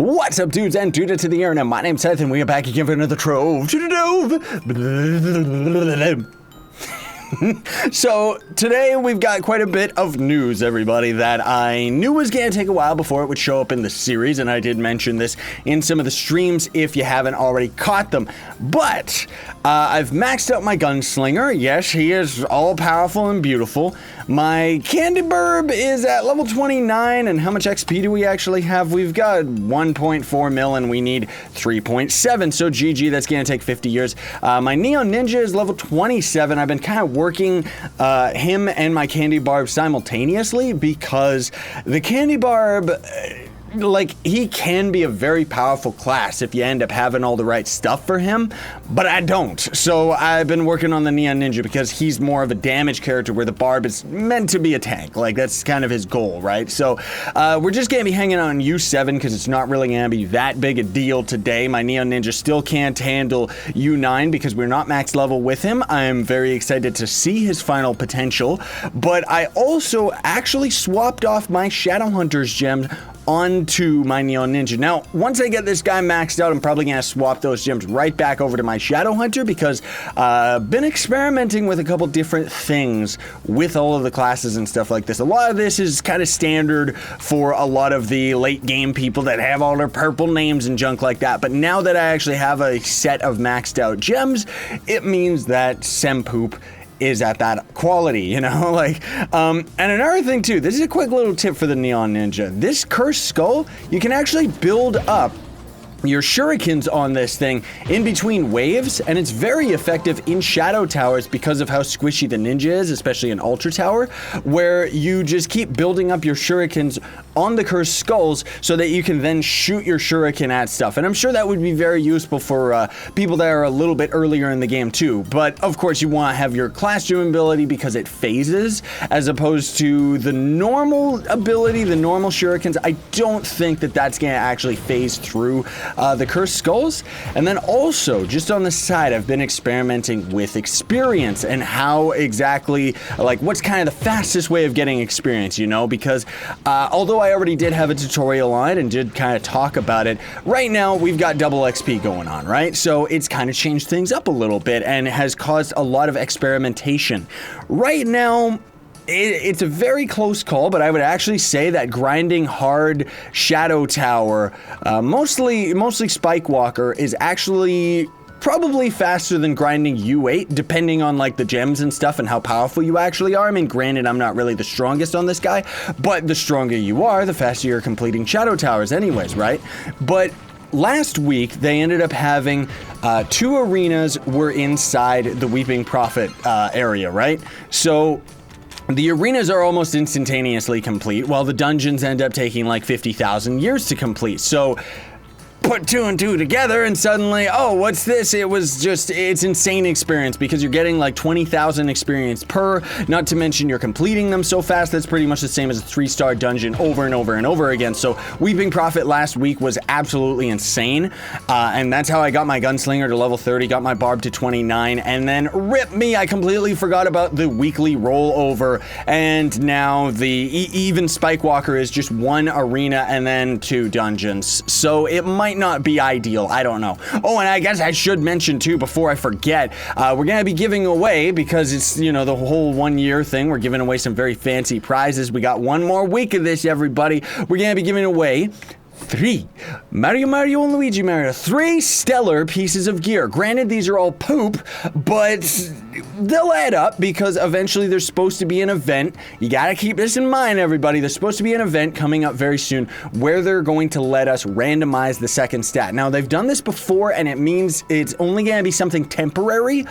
What's up, dudes and duda to the internet? My name's Scythe, and we are back again for another Trove to the Trove. So today we've got quite a bit of news, everybody, that I knew was going to take a while before it would show up in the series, and I did mention this in some of the streams if you haven't already caught them. But I've maxed out my gunslinger. Yes, he is all powerful and beautiful. My candy burb is at level 29, and how much XP do we actually have? We've got 1.4 mil and we need 3.7, so GG, that's going to take 50 years. My neon ninja is level 27. I've been kind of working him and my candy barb simultaneously because the candy barb, like, he can be a very powerful class if you end up having all the right stuff for him, but I don't. So I've been working on the Neon Ninja because he's more of a damage character where the barb is meant to be a tank. Like, that's kind of his goal, right? So we're just going to be hanging out on U7 because it's not really going to be that big a deal today. My Neon Ninja still can't handle U9 because we're not max level with him. I'm very excited to see his final potential, but I also actually swapped off my Shadowhunter's gems onto my Neon Ninja. Now, once I get this guy maxed out, I'm probably going to swap those gems right back over to my Shadowhunter because I've been experimenting with a couple different things with all of the classes and stuff like this. A lot of this is kind of standard for a lot of the late game people that have all their purple names and junk like that, but now that I actually have a set of maxed out gems, it means that Sempoop is at that quality, you know, like, and another thing too, this is a quick little tip for the Neon Ninja. This cursed skull, you can actually build up your shurikens on this thing in between waves, and it's very effective in shadow towers because of how squishy the ninja is, especially in Ultra Tower, where you just keep building up your shurikens on the cursed skulls so that you can then shoot your shuriken at stuff. And I'm sure that would be very useful for people that are a little bit earlier in the game too. But of course you want to have your classroom ability because it phases as opposed to the normal ability, the normal shurikens. I don't think that that's going to actually phase through the cursed skulls. And then also, just on the side, I've been experimenting with experience and how exactly, like, what's kind of the fastest way of getting experience, you know, because although I already did have a tutorial on it and did kind of talk about it, right now we've got double XP going on, right? So it's kind of changed things up a little bit and has caused a lot of experimentation. Right now, it's a very close call, but I would actually say that grinding hard Shadow Tower, mostly Spike Walker, is actually probably faster than grinding U8, depending on like the gems and stuff and how powerful you actually are. I mean, granted, I'm not really the strongest on this guy, but the stronger you are, the faster you're completing Shadow Towers anyways, right? But last week, they ended up having 2 arenas were inside the Weeping Prophet area, right? So the arenas are almost instantaneously complete, while the dungeons end up taking like 50,000 years to complete. So put 2 and 2 together and suddenly, oh, what's this? It's insane experience because you're getting like 20,000 experience per, not to mention you're completing them so fast. That's pretty much the same as a 3-star dungeon over and over and over again. So Weeping Prophet last week was absolutely insane. And that's how I got my gunslinger to level 30, got my barb to 29, and then rip me, I completely forgot about the weekly rollover. And now the even Spike Walker is just 1 arena and then 2 dungeons. So it might not be ideal. I don't know. Oh, and I guess I should mention too, before I forget, we're going to be giving away, because it's, you know, the whole 1-year thing, we're giving away some very fancy prizes. We got 1 more week of this, everybody. We're going to be giving away 3 Mario and Luigi Mario, 3 stellar pieces of gear. Granted, these are all poop, but they'll add up because eventually there's supposed to be an event. You gotta keep this in mind, everybody. There's supposed to be an event coming up very soon where they're going to let us randomize the second stat. Now, they've done this before, and it means it's only gonna be something temporary,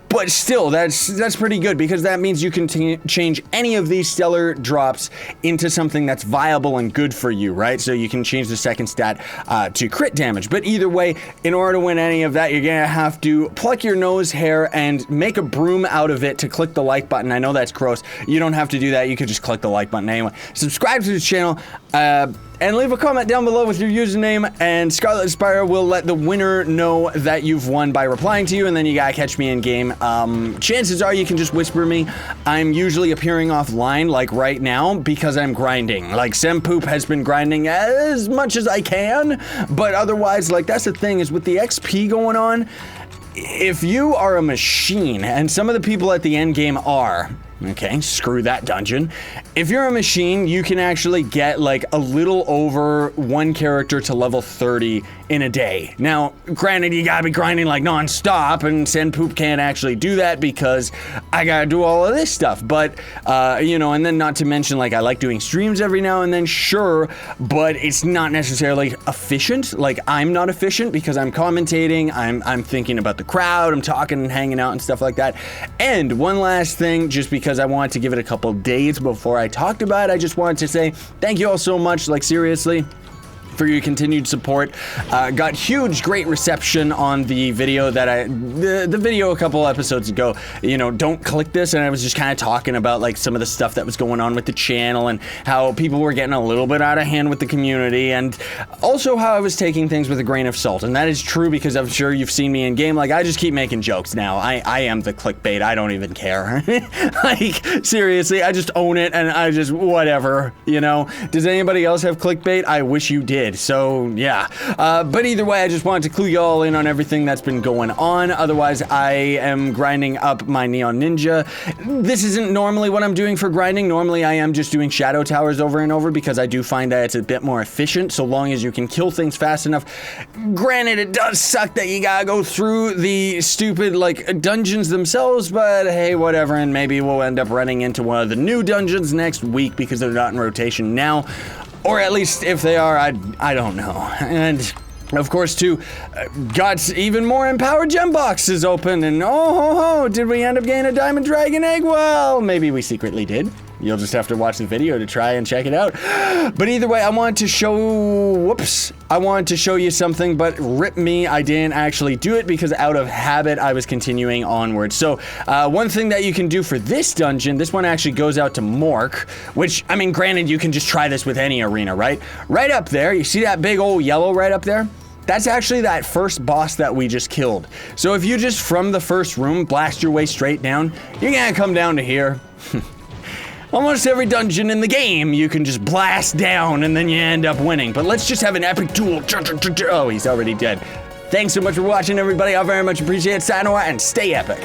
but still, that's pretty good because that means you can change any of these stellar drops into something that's viable and good for you, right? So you can change the second stat to crit damage. But either way, in order to win any of that, you're gonna have to pluck your nose hair and make a broom out of it to click the like button. I know that's gross. You don't have to do that. You could just click the like button anyway. Subscribe to the channel. and leave a comment down below with your username, and Scarlet Spire will let the winner know that you've won by replying to you, and then you gotta catch me in game. Chances are you can just whisper me. I'm usually appearing offline, like right now, because I'm grinding. Like, Sempoop has been grinding as much as I can, but otherwise, like, that's the thing, is with the XP going on, if you are a machine, and some of the people at the end game are, okay, screw that dungeon. If you're a machine, you can actually get like a little over one character to level 30 in a day. Now, granted, you gotta be grinding like non-stop, and Sempoop can't actually do that because I gotta do all of this stuff. But, you know, and then not to mention, like, I like doing streams every now and then, sure, but it's not necessarily efficient. Like, I'm not efficient because I'm commentating, I'm thinking about the crowd, I'm talking and hanging out and stuff like that. And one last thing, just because I wanted to give it a couple days before I talked about it, I just wanted to say thank you all so much, like, seriously, for your continued support. Got huge, great reception on the video that the video a couple episodes ago, you know, don't click this, and I was just kind of talking about like some of the stuff that was going on with the channel and how people were getting a little bit out of hand with the community, and also how I was taking things with a grain of salt. And that is true because I'm sure you've seen me in game. Like, I just keep making jokes now. I am the clickbait. I don't even care. Like, seriously, I just own it, and I just, whatever, you know? Does anybody else have clickbait? I wish you did. So yeah, but either way, I just wanted to clue you all in on everything that's been going on. Otherwise, I am grinding up my Neon Ninja. This isn't normally what I'm doing for grinding. Normally, I am just doing shadow towers over and over because I do find that it's a bit more efficient so long as you can kill things fast enough. Granted, it does suck that you gotta go through the stupid, like, dungeons themselves, but hey, whatever, and maybe we'll end up running into one of the new dungeons next week because they're not in rotation now. Or at least if they are, I don't know. And of course, too, got even more empowered gem boxes open, and oh ho ho, did we end up getting a diamond dragon egg? Well, maybe we secretly did. You'll just have to watch the video to try and check it out. But either way, I wanted to show you something, but rip me, I didn't actually do it because out of habit, I was continuing onward. So, one thing that you can do for this dungeon, this one actually goes out to Mork, which, I mean, granted, you can just try this with any arena, right? Right up there, you see that big old yellow right up there? That's actually that first boss that we just killed. So if you just, from the first room, blast your way straight down, you're gonna come down to here. Almost every dungeon in the game, you can just blast down and then you end up winning. But let's just have an epic duel. Oh, he's already dead. Thanks so much for watching, everybody. I very much appreciate it. Sayonara and stay epic.